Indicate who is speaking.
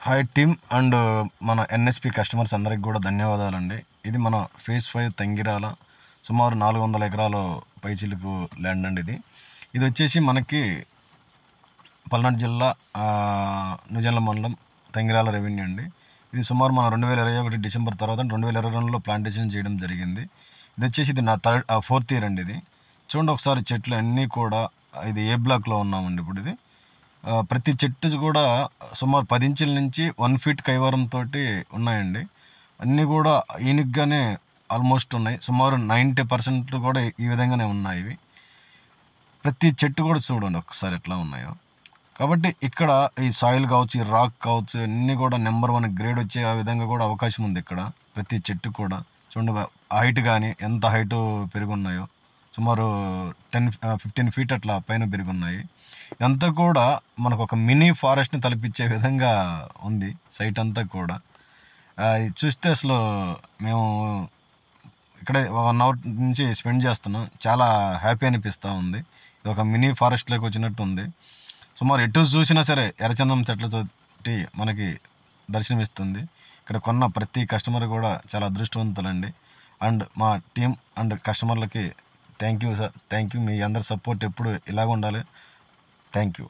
Speaker 1: Hi team and మన NSP customers అందరికి కూడా ధన్యవాదాలండి. ఇది మన ఫేజ్ 5 తంగిరాల సుమారు 400 ఎకరాలు పైచిలుకు ల్యాండ్ అండి. ఇది వచ్చేసి మనకి పల్నాడు జిల్లా నిజాంల మండలం తంగిరాల రెవెన్యూ అండి. ఇది సుమారు మన 2021 డిసెంబర్ తర్వాత 2022లో ప్లాంటేషన్ చేయడం జరిగింది. ఇది వచ్చేసి ఇది నా ఫోర్త్ ఇయర్ అండి. ఇది చూడండి ఒకసారి చెట్లు అన్నీ కూడా ఇది ఏ బ్లాక్లో ఉన్నామండి. ఇప్పుడు ఇది ప్రతి చెట్టు కూడా సుమారు 10 ఇంచుల నుంచి 1 ఫీట్ కైవరంతో ఉన్నాయండి. అన్నీ కూడా ఈనిగ్గానే ఆల్మోస్ట్ ఉన్నాయి. సుమారు 90% కూడా ఈ విధంగానే ఉన్నాయి. ఇవి ప్రతి చెట్టు కూడా చూడండి ఒకసారి ఎట్లా ఉన్నాయో. కాబట్టి ఇక్కడ ఈ సాయిల్ కావచ్చు, ఈ రాక్ కావచ్చు, అన్నీ కూడా నెంబర్ 1 గ్రేడ్ వచ్చే ఆ విధంగా కూడా అవకాశం ఉంది. ఇక్కడ ప్రతి చెట్టు కూడా చూడండి హైట్ కానీ ఎంత హైటు పెరుగున్నాయో, సుమారు 10-15 ఫీట్ అట్లా పైన పెరుగున్నాయి. ఇదంతా కూడా మనకు ఒక మినీ ఫారెస్ట్ని తలపించే విధంగా ఉంది సైట్ అంతా కూడా. ఇది చూస్తే అసలు మేము ఇక్కడే 1 అవర్ నుంచి స్పెండ్ చేస్తున్నాం. చాలా హ్యాపీ అనిపిస్తూ ఉంది. ఇది ఒక మినీ ఫారెస్ట్లోకి వచ్చినట్టు ఉంది. సుమారు ఎటు చూసినా సరే ఎర్రచందనం చెట్లతోటి మనకి దర్శనమిస్తుంది. ఇక్కడ కొన్న ప్రతి కస్టమర్ కూడా చాలా అదృష్టవంతులండి. అండ్ మా టీం అండ్ కస్టమర్లకి thank you sir. Thank you. మీ అందరి సపోర్ట్ ఎప్పుడు ఇలాగ ఉండాలి. Thank you.